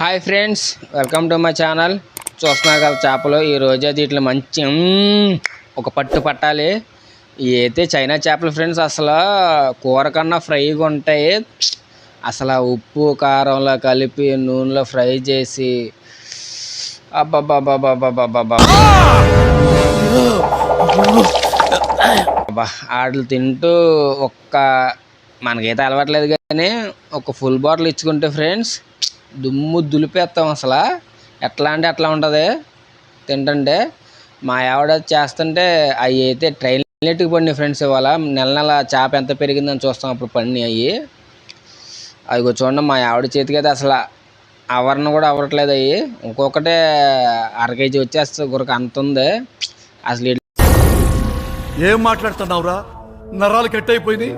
Hi friends, welcome to my channel. చూస్తున్నారు కదా చేపలు. ఈరోజు అయితే ఇట్లా మంచి ఒక పట్టు పట్టాలి. ఇవి అయితే చైనా చేపలు ఫ్రెండ్స్. అసలు కూర కన్నా ఫ్రైగా ఉంటాయి. అసలు ఉప్పు కారంలో కలిపి నూనెలో ఫ్రై చేసి అబ్బాబ్బాబ్బాబ్బాబ్బాబ్బా ఆటలు తింటూ మనకైతే అలవాట్లేదు కానీ ఒక ఫుల్ బాటిల్ ఇచ్చుకుంటే ఫ్రెండ్స్ దుమ్ము దులిపేస్తాం. అసలు ఎట్లా అంటే అట్లా ఉంటుంది తింటుంటే. మా ఆవిడ చేస్తుంటే అవి అయితే ట్రైన్లెట్కి పడినాయి ఫ్రెండ్స్. ఇవాళ నెల చేప ఎంత పెరిగిందని చూస్తాం, అప్పుడు పడినాయి అవి చూడండి. మా ఆవిడ చేతికి అయితే అసలు అవరణ కూడా అవ్వట్లేదు. అవి ఇంకొకటే 1/2 kg వచ్చేస్తుంది. గురకు అంత ఉంది. అసలు ఏం మాట్లాడుతున్నావురా, నరాలు కట్ అయిపోయింది.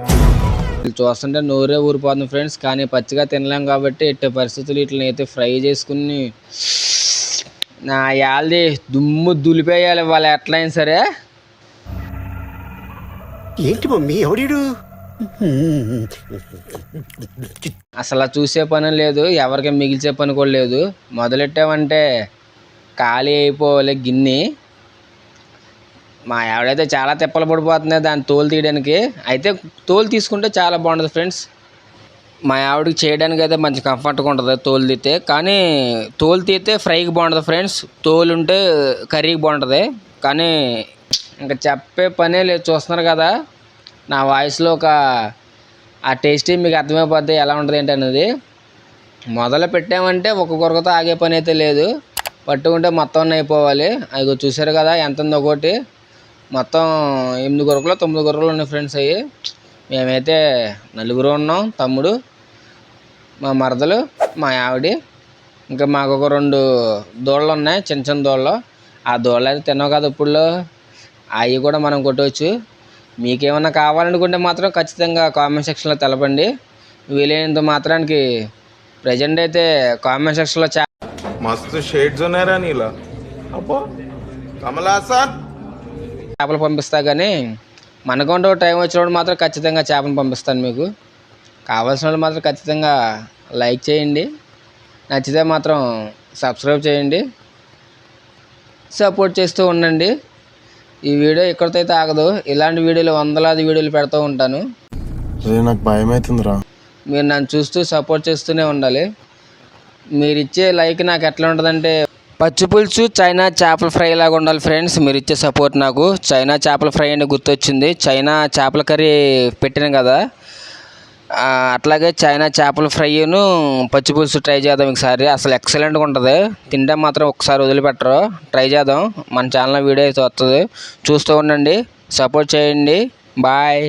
చూస్తుంటే నోరే ఊరిపోతుంది ఫ్రెండ్స్. కానీ పచ్చిగా తినలేం కాబట్టి ఎట్టి పరిస్థితులు వీటిని అయితే ఫ్రై చేసుకుని నా యాల్ది దుమ్ము దులిపేయాలి వాళ్ళు ఎట్లయినా సరే. ఏంటి మమ్మీ ఎవడు అసలు చూసే పని లేదు, ఎవరికి మిగిల్చే పని కూడా లేదు. మొదలెట్టామంటే ఖాళీ అయిపోవాలి గిన్నె. మా ఆవిడైతే చాలా తిప్పలు పడిపోతుంది దాన్ని తోలు తీయడానికి. అయితే తోలు తీసుకుంటే చాలా బాగుంటుంది ఫ్రెండ్స్. మా ఆవిడకి చేయడానికి అయితే మంచి కంఫర్ట్గా ఉంటుంది తోలు తీస్తే. కానీ తోలు తీస్తే ఫ్రైకి బాగుంటుంది ఫ్రెండ్స్. తోలు ఉంటే కర్రీకి బాగుంటుంది. కానీ ఇంకా చెప్పే పనే లేదు. చూస్తున్నారు కదా నా వాయిస్లో ఆ టేస్టీ మీకు అర్థమైపోద్ది ఎలా ఉంటుంది ఏంటి అనేది. మొదలు పెట్టామంటే ఒక కొరకతో ఆగే పని అయితే లేదు. పట్టుకుంటే మొత్తం అయిపోవాలి. అవి చూసారు కదా ఎంత ఉందో. ఒకటి మొత్తం 8 కొరకలు 9 కొరకలు ఉన్నాయి ఫ్రెండ్స్. అవి మేమైతే 4 ఉన్నాం. తమ్ముడు, మా మరదలు, మా ఆవిడ, ఇంకా మాకు ఒక 2 దూడలు ఉన్నాయి, చిన్న చిన్న దూడలు. ఆ దూడలు అయితే తినవు కదా ఇప్పుడు. అవి కూడా మనం కొట్టవచ్చు. మీకేమన్నా కావాలనుకుంటే మాత్రం ఖచ్చితంగా కామెంట్ సెక్షన్లో తెలపండి. వీలైనంత మాత్రానికి ప్రజెంట్ అయితే కామెంట్ సెక్షన్లో మస్తు షేడ్స్ ఉన్నారా నీలా. అబ్బో కమలాసన్ చేపలు పంపిస్తా. కానీ మనకంటూ టైం వచ్చినప్పుడు మాత్రం ఖచ్చితంగా చేపను పంపిస్తాను. మీకు కావాల్సిన వాళ్ళు మాత్రం ఖచ్చితంగా లైక్ చేయండి. నచ్చితే మాత్రం సబ్స్క్రైబ్ చేయండి. సపోర్ట్ చేస్తూ ఉండండి. ఈ వీడియో ఇక్కడితో అయితే ఆగదు. ఇలాంటి వీడియోలు వందలాది వీడియోలు పెడుతూ ఉంటాను. నాకు భయం అవుతుందిరా. మీరు నన్ను చూస్తూ సపోర్ట్ చేస్తూనే ఉండాలి. మీరు ఇచ్చే లైక్ నాకు ఎట్లా ఉంటుందంటే పచ్చి పులుసు చైనా చేపల ఫ్రై లాగా ఉండాలి ఫ్రెండ్స్. మీరు ఇచ్చే సపోర్ట్ నాకు. చైనా చేపల ఫ్రై అని గుర్తొచ్చింది. చైనా చేపల కర్రీ పెట్టాను కదా, అట్లాగే చైనా చేపల ఫ్రైను పచ్చి పులుసు ట్రై చేద్దాం ఒకసారి. అసలు ఎక్సలెంట్గా ఉంటుంది. తింటే మాత్రం ఒకసారి వదిలిపెట్టరు. ట్రై చేద్దాం. మన ఛానల్లో వీడియో అయితే వస్తుంది. చూస్తూ ఉండండి, సపోర్ట్ చేయండి. బాయ్.